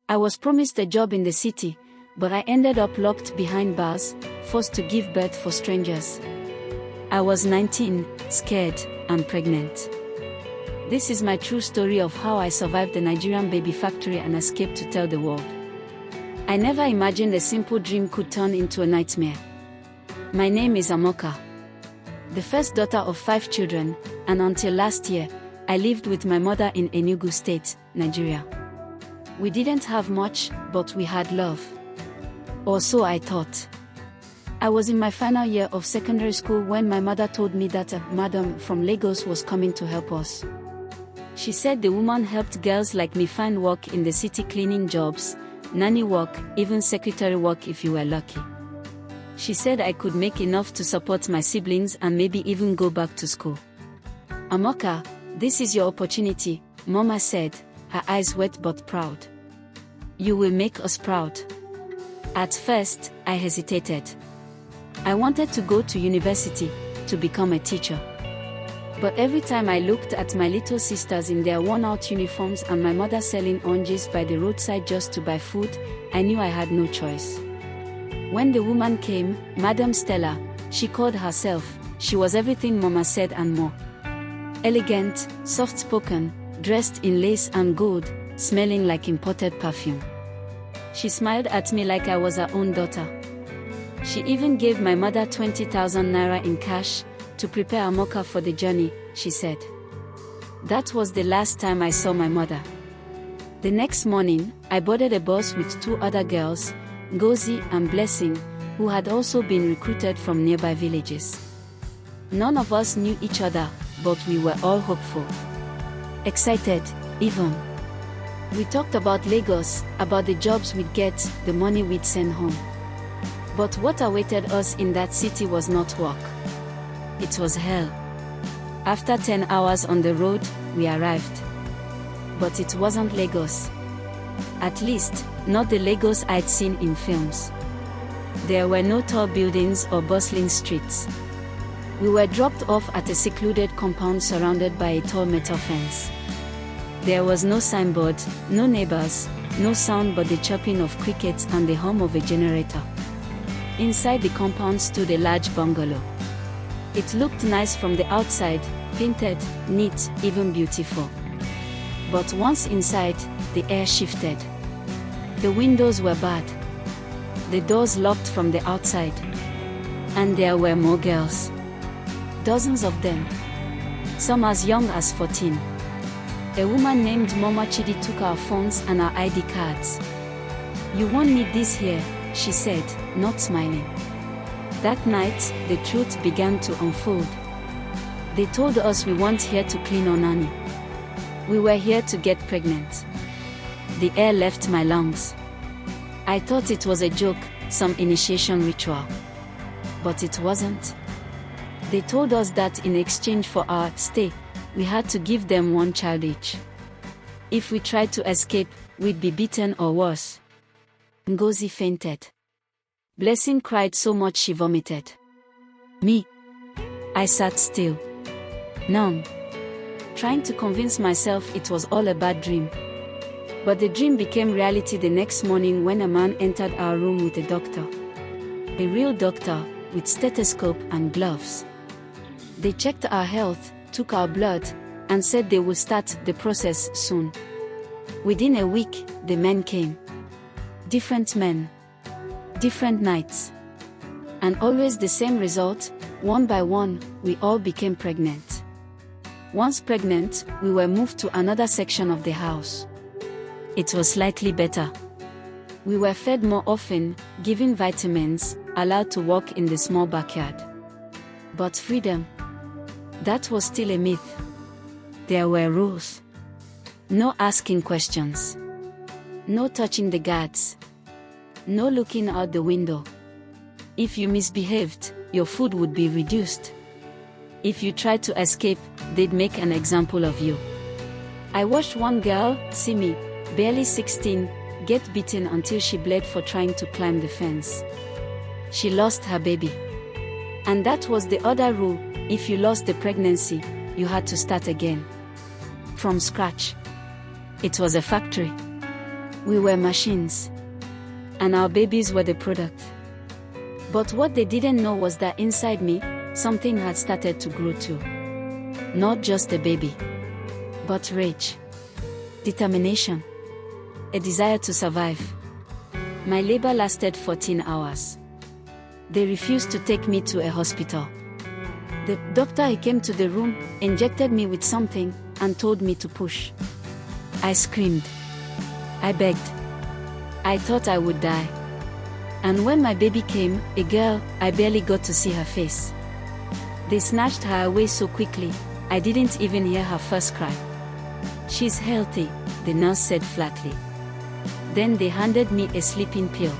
I was promised a job in the city, but I ended up locked behind bars, forced to give birth for strangers. I was 19, scared, and pregnant. This is my true story of how I survived the Nigerian baby factory and escaped to tell the world. I never imagined a simple dream could turn into a nightmare. My name is Amaka, the first daughter of 5 children, and until last year, I lived with my mother in Enugu State, Nigeria. We didn't have much, but we had love. Or so I thought. I was in my final year of secondary school when my mother told me that a madam from Lagos was coming to help us. She said the woman helped girls like me find work in the city, cleaning jobs, nanny work, even secretary work if you were lucky. She said I could make enough to support my siblings and maybe even go back to school. Amaka, this is your opportunity, Mama said, her eyes wet but proud. You will make us proud. At first, I hesitated. I wanted to go to university, to become a teacher. But every time I looked at my little sisters in their worn-out uniforms and my mother selling oranges by the roadside just to buy food, I knew I had no choice. When the woman came, Madam Stella, she called herself, she was everything Mama said and more. Elegant, soft-spoken, dressed in lace and gold, smelling like imported perfume. She smiled at me like I was her own daughter. She even gave my mother 20,000 naira in cash to prepare Amaka for the journey, she said. That was the last time I saw my mother. The next morning, I boarded a bus with 2 other girls, Ngozi and Blessing, who had also been recruited from nearby villages. None of us knew each other, but we were all hopeful. Excited, even. We talked about Lagos, about the jobs we'd get, the money we'd send home. But what awaited us in that city was not work. It was hell. After 10 hours on the road, we arrived. But it wasn't Lagos. At least, not the Lagos I'd seen in films. There were no tall buildings or bustling streets. We were dropped off at a secluded compound surrounded by a tall metal fence. There was no signboard, no neighbors, no sound but the chirping of crickets and the hum of a generator. Inside the compound stood a large bungalow. It looked nice from the outside, painted, neat, even beautiful. But once inside, the air shifted. The windows were bad. The doors locked from the outside. And there were more girls. Dozens of them. Some as young as 14. A woman named Mama Chidi took our phones and our ID cards. You won't need this here, she said, not smiling. That night, the truth began to unfold. They told us we weren't here to clean or nanny. We were here to get pregnant. The air left my lungs. I thought it was a joke, some initiation ritual. But it wasn't. They told us that in exchange for our stay, we had to give them 1 child each. If we tried to escape, we'd be beaten or worse. Ngozi fainted. Blessing cried so much she vomited. Me? I sat still. Numb. Trying to convince myself it was all a bad dream. But the dream became reality the next morning when a man entered our room with a doctor. A real doctor, with stethoscope and gloves. They checked our health, took our blood, and said they would start the process soon. Within a week, the men came. Different men. Different nights. And always the same result, one by one, we all became pregnant. Once pregnant, we were moved to another section of the house. It was slightly better. We were fed more often, given vitamins, allowed to walk in the small backyard. But freedom? That was still a myth. There were rules. No asking questions. No touching the guards. No looking out the window. If you misbehaved, your food would be reduced. If you tried to escape, they'd make an example of you. I watched one girl, Simi, barely 16, get beaten until she bled for trying to climb the fence. She lost her baby. And that was the other rule, if you lost the pregnancy, you had to start again. From scratch. It was a factory. We were machines. And our babies were the product. But what they didn't know was that inside me, something had started to grow too. Not just a baby, but rage, determination, a desire to survive. My labor lasted 14 hours. They refused to take me to a hospital. The doctor he came to the room, injected me with something, and told me to push. I screamed. I begged. I thought I would die. And when my baby came, a girl, I barely got to see her face. They snatched her away so quickly, I didn't even hear her first cry. She's healthy, the nurse said flatly. Then they handed me a sleeping pill.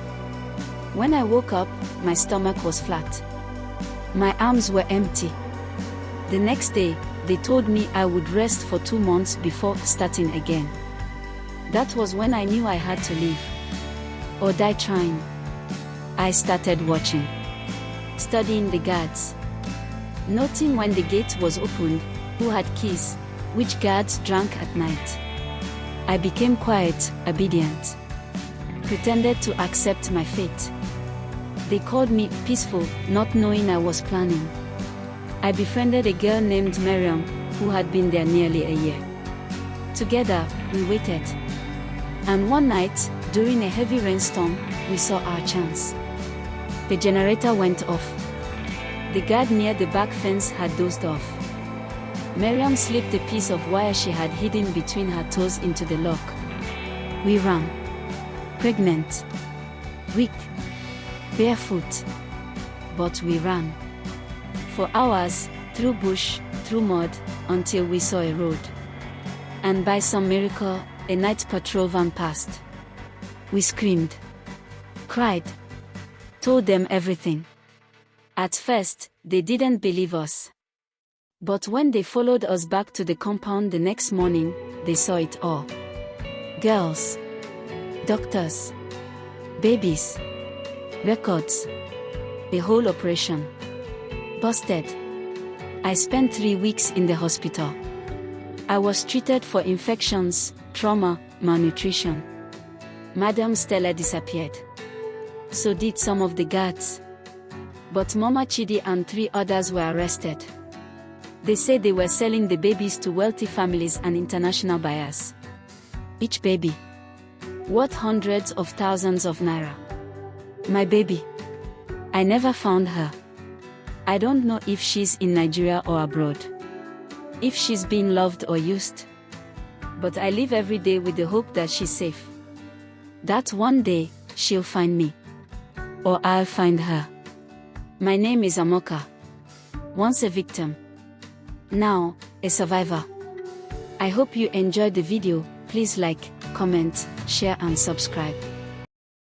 When I woke up, my stomach was flat. My arms were empty. The next day, they told me I would rest for 2 months before starting again. That was when I knew I had to leave. Or die trying. I started watching. Studying the guards. Noting when the gate was opened, who had keys, which guards drank at night. I became quiet, obedient. Pretended to accept my fate. They called me peaceful, not knowing I was planning. I befriended a girl named Miriam, who had been there nearly a year. Together, we waited. And one night, during a heavy rainstorm, we saw our chance. The generator went off. The guard near the back fence had dozed off. Miriam slipped a piece of wire she had hidden between her toes into the lock. We ran. Pregnant. Weak. Barefoot. But we ran. For hours, through bush, through mud, until we saw a road. And by some miracle, a night patrol van passed. We screamed. Cried. Told them everything. At first, they didn't believe us. But when they followed us back to the compound the next morning, they saw it all. Girls. Doctors. Babies. Records. The whole operation. Busted. I spent 3 weeks in the hospital. I was treated for infections, trauma, malnutrition. Madam Stella disappeared. So did some of the guards. But Mama Chidi and 3 others were arrested. They said they were selling the babies to wealthy families and international buyers. Each baby worth hundreds of thousands of naira. My baby. I never found her. I don't know if she's in Nigeria or abroad. If she's being loved or used. But I live every day with the hope that she's safe. That one day, she'll find me. Or I'll find her. My name is Amaka. Once a victim. Now, a survivor. I hope you enjoyed the video. Please like, comment, share and subscribe.